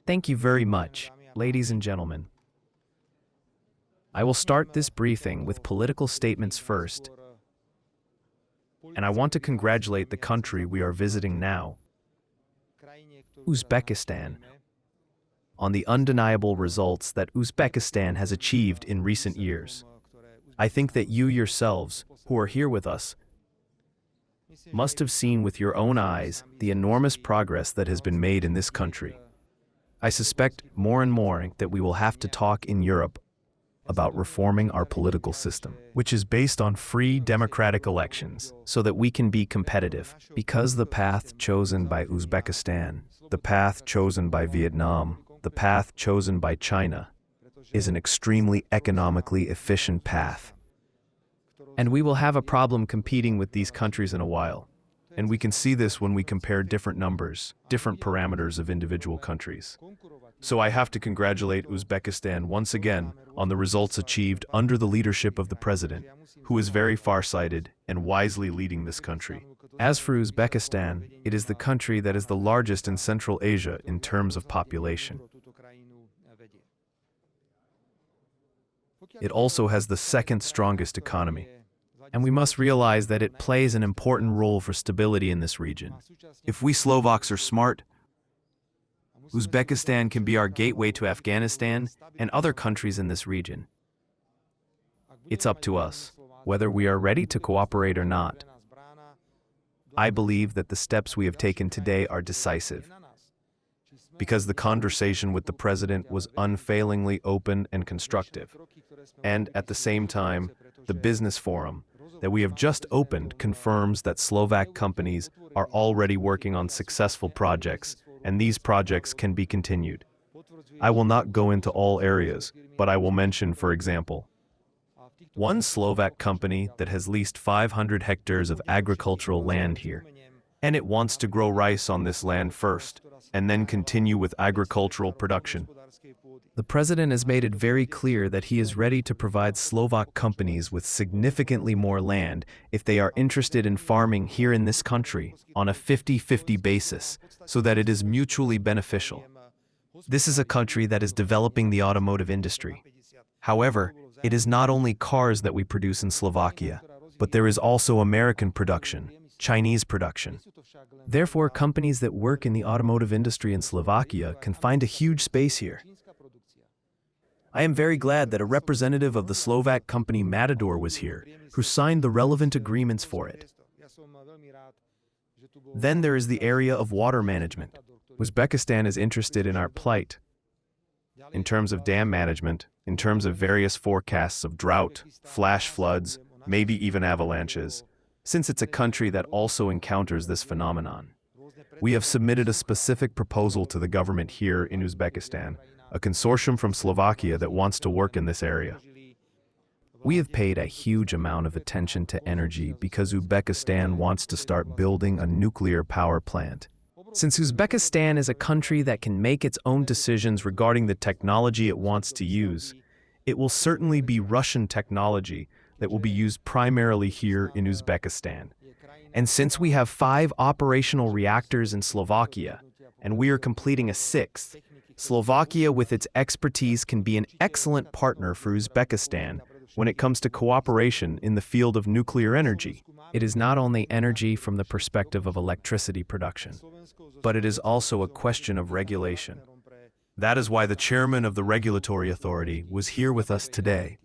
Thank you very much, ladies and gentlemen. I will start this briefing with political statements first, and I want to congratulate the country we are visiting now, Uzbekistan, on the undeniable results that Uzbekistan has achieved in recent years. I think that you yourselves, who are here with us, must have seen with your own eyes the enormous progress that has been made in this country. I suspect more and more that we will have to talk in Europe about reforming our political system, which is based on free democratic elections, so that we can be competitive. Because the path chosen by Uzbekistan, the path chosen by Vietnam, the path chosen by China, is an extremely economically efficient path. And we will have a problem competing with these countries in a while. And we can see this when we compare different numbers, different parameters of individual countries. So I have to congratulate Uzbekistan once again on the results achieved under the leadership of the president, who is very far-sighted and wisely leading this country. As for Uzbekistan, it is the country that is the largest in Central Asia in terms of population. It also has the second strongest economy. And we must realize that it plays an important role for stability in this region. If we Slovaks are smart, Uzbekistan can be our gateway to Afghanistan and other countries in this region. It's up to us, whether we are ready to cooperate or not. I believe that the steps we have taken today are decisive, because the conversation with the president was unfailingly open and constructive. And at the same time, the business forum that we have just opened confirms that Slovak companies are already working on successful projects, and these projects can be continued. I will not go into all areas, but I will mention, for example, one Slovak company that has leased 500 hectares of agricultural land here, and it wants to grow rice on this land first, and then continue with agricultural production. The president has made it very clear that he is ready to provide Slovak companies with significantly more land if they are interested in farming here in this country on a 50-50 basis, so that it is mutually beneficial. This is a country that is developing the automotive industry. However, it is not only cars that we produce in Slovakia, but there is also American production, Chinese production. Therefore, companies that work in the automotive industry in Slovakia can find a huge space here. I am very glad that a representative of the Slovak company Matador was here, who signed the relevant agreements for it. Then there is the area of water management. Uzbekistan is interested in our plight in terms of dam management, in terms of various forecasts of drought, flash floods, maybe even avalanches, since it's a country that also encounters this phenomenon. We have submitted a specific proposal to the government here in Uzbekistan, a consortium from Slovakia that wants to work in this area. We have paid a huge amount of attention to energy because Uzbekistan wants to start building a nuclear power plant. Since Uzbekistan is a country that can make its own decisions regarding the technology it wants to use, it will certainly be Russian technology that will be used primarily here in Uzbekistan. And since we have 5 operational reactors in Slovakia, and we are completing a 6th, Slovakia with its expertise can be an excellent partner for Uzbekistan when it comes to cooperation in the field of nuclear energy. It is not only energy from the perspective of electricity production, but it is also a question of regulation. That is why the chairman of the regulatory authority was here with us today,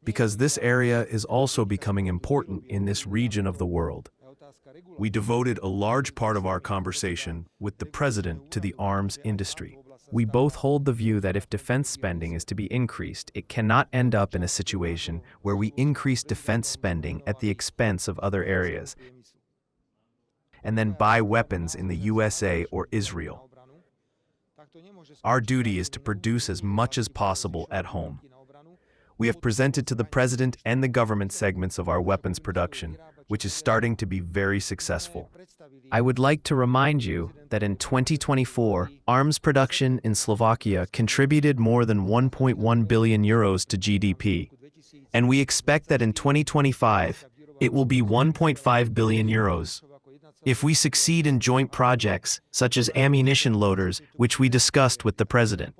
because this area is also becoming important in this region of the world. We devoted a large part of our conversation with the president to the arms industry. We both hold the view that if defense spending is to be increased, it cannot end up in a situation where we increase defense spending at the expense of other areas and then buy weapons in the USA or Israel. Our duty is to produce as much as possible at home. We have presented to the president and the government segments of our weapons production, which is starting to be very successful. I would like to remind you that in 2024, arms production in Slovakia contributed more than 1.1 billion euros to GDP, and we expect that in 2025, it will be 1.5 billion euros. If we succeed in joint projects, such as ammunition loaders, which we discussed with the president.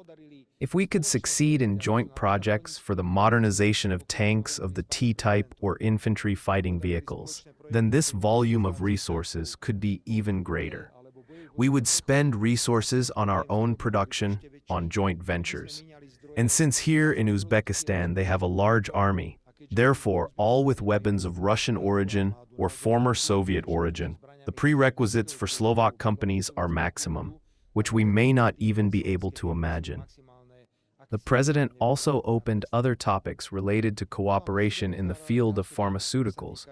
If we could succeed in joint projects for the modernization of tanks of the T-type or infantry fighting vehicles, then this volume of resources could be even greater. We would spend resources on our own production, on joint ventures. And since here in Uzbekistan they have a large army, therefore all with weapons of Russian origin or former Soviet origin, the prerequisites for Slovak companies are maximum, which we may not even be able to imagine. The president also opened other topics related to cooperation in the field of pharmaceuticals.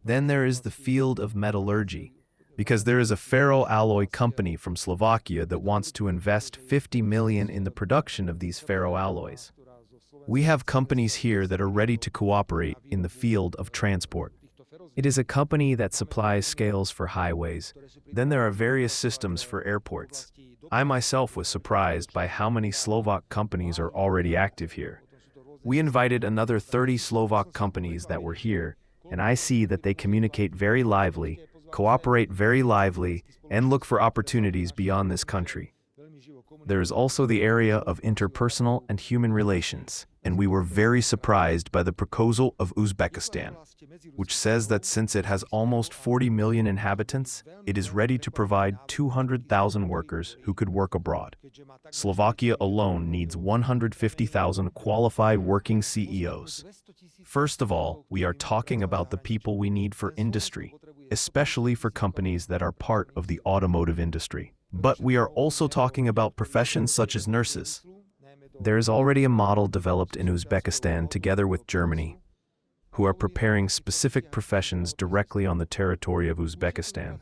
Then there is the field of metallurgy, because there is a ferroalloy company from Slovakia that wants to invest 50 million in the production of these ferroalloys. We have companies here that are ready to cooperate in the field of transport. It is a company that supplies scales for highways. Then there are various systems for airports. I myself was surprised by how many Slovak companies are already active here. We invited another 30 Slovak companies that were here, and I see that they communicate very lively, cooperate very lively, and look for opportunities beyond this country. There is also the area of interpersonal and human relations, and we were very surprised by the proposal of Uzbekistan, which says that since it has almost 40 million inhabitants, it is ready to provide 200,000 workers who could work abroad. Slovakia alone needs 150,000 qualified working CEOs. First of all, we are talking about the people we need for industry, especially for companies that are part of the automotive industry. But we are also talking about professions such as nurses. There is already a model developed in Uzbekistan together with Germany, who are preparing specific professions directly on the territory of Uzbekistan.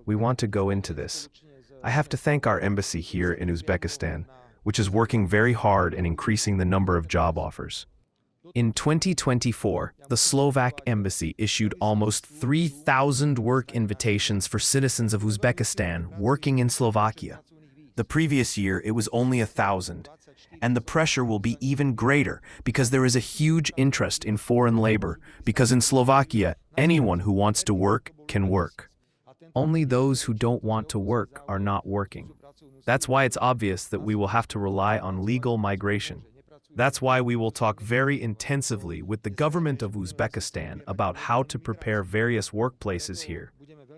We want to go into this. I have to thank our embassy here in Uzbekistan, which is working very hard in increasing the number of job offers. In 2024, the Slovak embassy issued almost 3,000 work invitations for citizens of Uzbekistan working in Slovakia. The previous year, it was only 1,000. And the pressure will be even greater because there is a huge interest in foreign labor, because in Slovakia, anyone who wants to work can work. Only those who don't want to work are not working. That's why it's obvious that we will have to rely on legal migration. That's why we will talk very intensively with the government of Uzbekistan about how to prepare various workplaces here,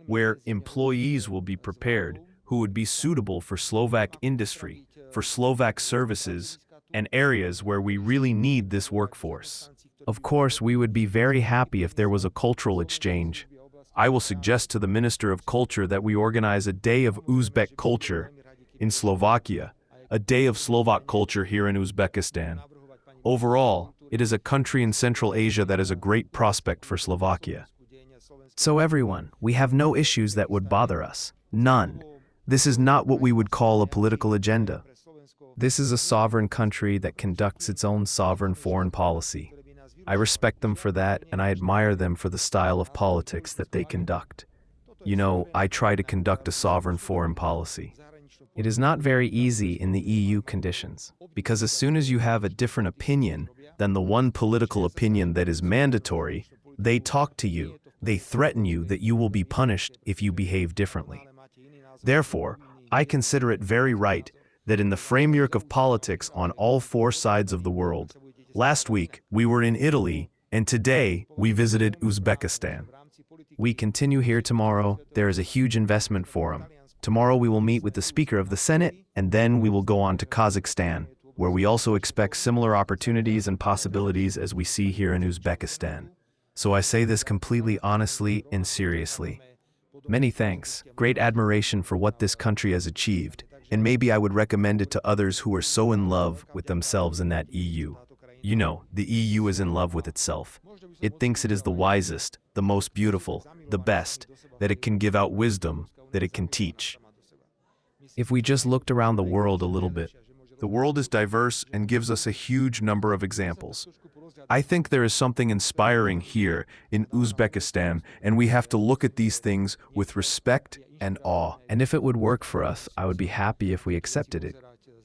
where employees will be prepared who would be suitable for Slovak industry, for Slovak services, and areas where we really need this workforce. Of course, we would be very happy if there was a cultural exchange. I will suggest to the Minister of Culture that we organize a day of Uzbek culture in Slovakia, a day of Slovak culture here in Uzbekistan. Overall, it is a country in Central Asia that is a great prospect for Slovakia. So everyone, we have no issues that would bother us. None. This is not what we would call a political agenda. This is a sovereign country that conducts its own sovereign foreign policy. I respect them for that, and I admire them for the style of politics that they conduct. You know, I try to conduct a sovereign foreign policy. It is not very easy in the EU conditions, because as soon as you have a different opinion than the one political opinion that is mandatory, they talk to you, they threaten you that you will be punished if you behave differently. Therefore, I consider it very right that in the framework of politics on all four sides of the world, last week we were in Italy, and today we visited Uzbekistan. We continue here tomorrow. There is a huge investment forum. Tomorrow we will meet with the Speaker of the Senate, and then we will go on to Kazakhstan, where we also expect similar opportunities and possibilities as we see here in Uzbekistan. So I say this completely honestly and seriously. Many thanks, great admiration for what this country has achieved, and maybe I would recommend it to others who are so in love with themselves in that EU. You know, the EU is in love with itself. It thinks it is the wisest, the most beautiful, the best, that it can give out wisdom, that it can teach. If we just looked around the world a little bit, the world is diverse and gives us a huge number of examples. I think there is something inspiring here in Uzbekistan, and we have to look at these things with respect and awe. And if it would work for us, I would be happy if we accepted it.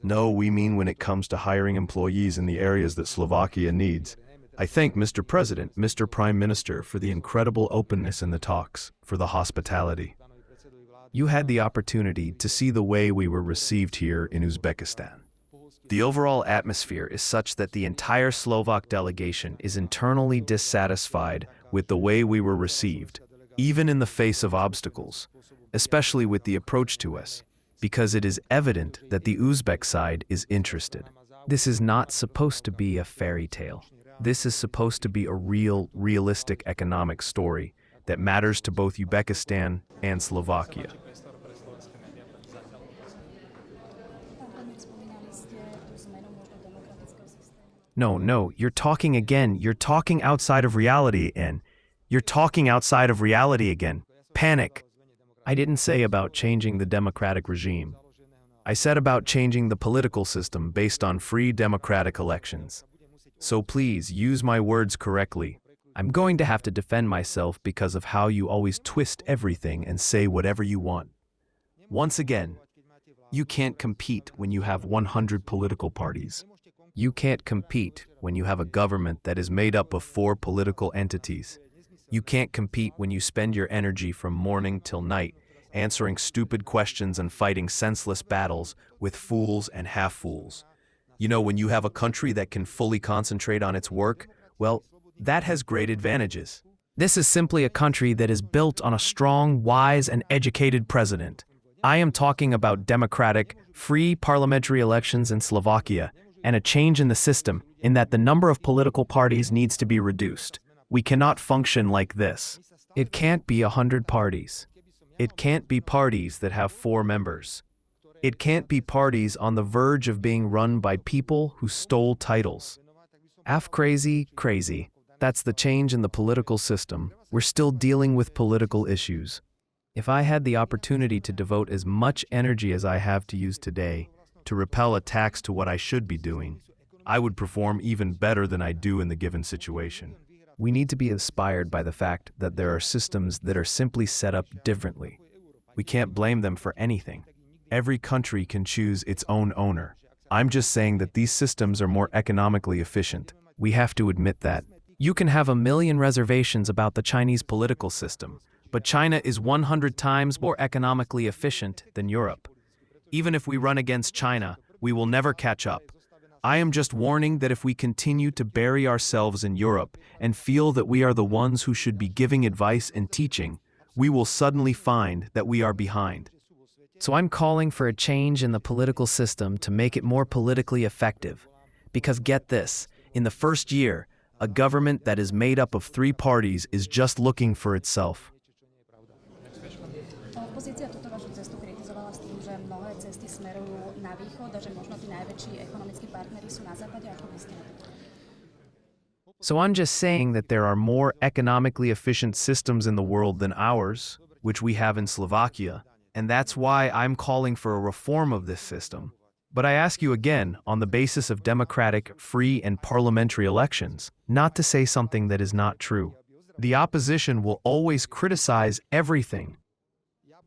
No, we mean when it comes to hiring employees in the areas that Slovakia needs. I thank Mr. President, Mr. Prime Minister for the incredible openness in the talks, for the hospitality. You had the opportunity to see the way we were received here in Uzbekistan. The overall atmosphere is such that the entire Slovak delegation is internally dissatisfied with the way we were received, even in the face of obstacles, especially with the approach to us, because it is evident that the Uzbek side is interested. This is not supposed to be a fairy tale. This is supposed to be a realistic economic story that matters to both Uzbekistan and Slovakia. No, you're talking again. You're talking outside of reality and you're talking outside of reality again. Panic. I didn't say about changing the democratic regime. I said about changing the political system based on free democratic elections. So please use my words correctly. I'm going to have to defend myself because of how you always twist everything and say whatever you want. Once again, you can't compete when you have 100 political parties. You can't compete when you have a government that is made up of 4 political entities. You can't compete when you spend your energy from morning till night answering stupid questions and fighting senseless battles with fools and half-fools. You know, when you have a country that can fully concentrate on its work, well, that has great advantages. This is simply a country that is built on a strong, wise, and educated president. I am talking about democratic, free parliamentary elections in Slovakia, and a change in the system in that the number of political parties needs to be reduced. We cannot function like this. It can't be 100 parties. It can't be parties that have 4 members. It can't be parties on the verge of being run by people who stole titles. Crazy. That's the change in the political system. We're still dealing with political issues. If I had the opportunity to devote as much energy as I have to use today to repel attacks to what I should be doing, I would perform even better than I do in the given situation. We need to be inspired by the fact that there are systems that are simply set up differently. We can't blame them for anything. Every country can choose its own owner. I'm just saying that these systems are more economically efficient. We have to admit that. You can have a million reservations about the Chinese political system, but China is 100 times more economically efficient than Europe. Even if we run against China, we will never catch up. I am just warning that if we continue to bury ourselves in Europe and feel that we are the ones who should be giving advice and teaching, we will suddenly find that we are behind. So I'm calling for a change in the political system to make it more politically effective. Because get this, in the first year, a government that is made up of 3 parties is just looking for itself. Opozícia túto vašu cestu kritizovala s tým, že mnohé cesty smerujú na východ a že možno tí najväčší ekonomickí partneri sú na západe, ako by ste na to? So I'm just saying that there are more economically efficient systems in the world than ours, which we have in Slovakia, and that's why I'm calling for a reform of this system. But I ask you again, on the basis of democratic, free, and parliamentary elections, not to say something that is not true. The opposition will always criticize everything,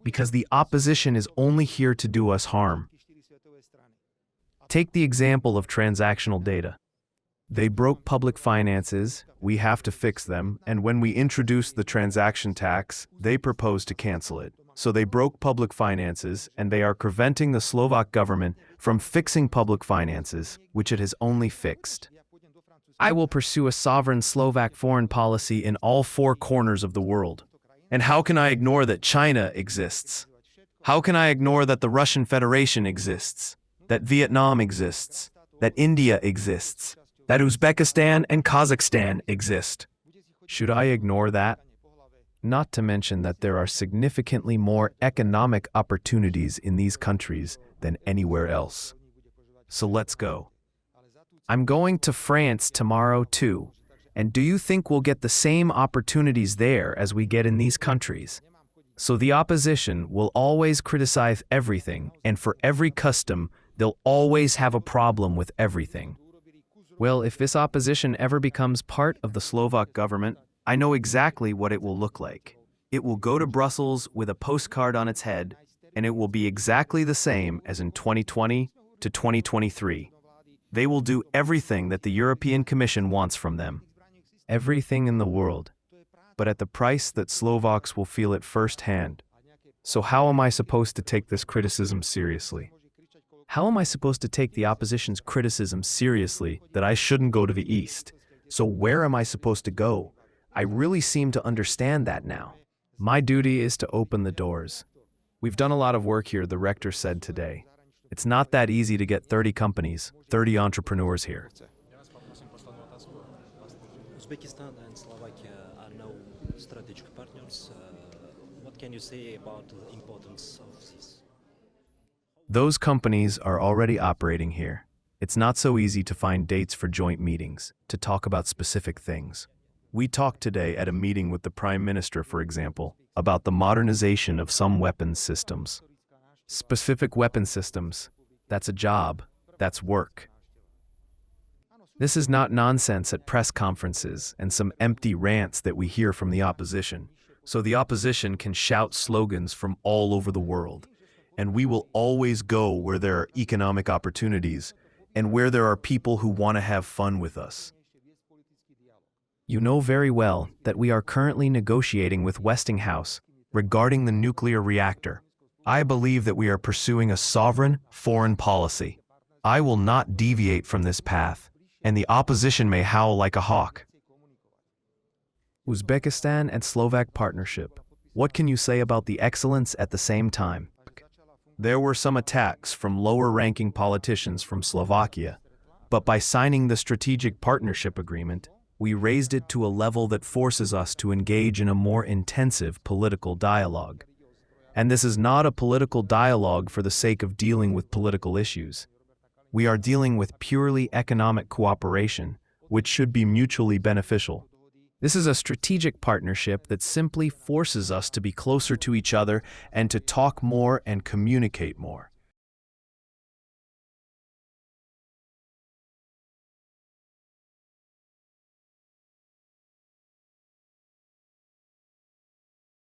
because the opposition is only here to do us harm. Take the example of transactional data. They broke public finances, we have to fix them, and when we introduced the transaction tax, they proposed to cancel it. So they broke public finances, and they are preventing the Slovak government from fixing public finances, which it has only fixed. I will pursue a sovereign Slovak foreign policy in all 4 corners of the world. And how can I ignore that China exists? How can I ignore that the Russian Federation exists? That Vietnam exists? That India exists? That Uzbekistan and Kazakhstan exist? Should I ignore that? Not to mention that there are significantly more economic opportunities in these countries than anywhere else. So let's go. I'm going to France tomorrow too. And do you think we'll get the same opportunities there as we get in these countries? So the opposition will always criticize everything, and for every custom, they'll always have a problem with everything. Well, if this opposition ever becomes part of the Slovak government, I know exactly what it will look like. It will go to Brussels with a postcard on its head, and it will be exactly the same as in 2020 to 2023. They will do everything that the European Commission wants from them. Everything in the world, but at the price that Slovaks will feel it firsthand. So how am I supposed to take this criticism seriously? How am I supposed to take the opposition's criticism seriously that I shouldn't go to the East? So where am I supposed to go? I really seem to understand that now. My duty is to open the doors. We've done a lot of work here, the rector said today. It's not that easy to get 30 companies, 30 entrepreneurs here. Uzbekistan and Slovakia are now strategic partners. What can you say about the importance of this? Those companies are already operating here. It's not so easy to find dates for joint meetings, to talk about specific things. We talked today at a meeting with the Prime Minister, for example, about the modernization of some weapons systems. Specific weapon systems, that's a job, that's work. This is not nonsense at press conferences and some empty rants that we hear from the opposition. So the opposition can shout slogans from all over the world. And we will always go where there are economic opportunities and where there are people who want to have fun with us. You know very well that we are currently negotiating with Westinghouse regarding the nuclear reactor. I believe that we are pursuing a sovereign foreign policy. I will not deviate from this path, and the opposition may howl like a hawk. Uzbekistan and Slovak partnership. What can you say about the excellence at the same time? There were some attacks from lower-ranking politicians from Slovakia, but by signing the strategic partnership agreement, we raised it to a level that forces us to engage in a more intensive political dialogue. And this is not a political dialogue for the sake of dealing with political issues. We are dealing with purely economic cooperation, which should be mutually beneficial. This is a strategic partnership that simply forces us to be closer to each other and to talk more and communicate more.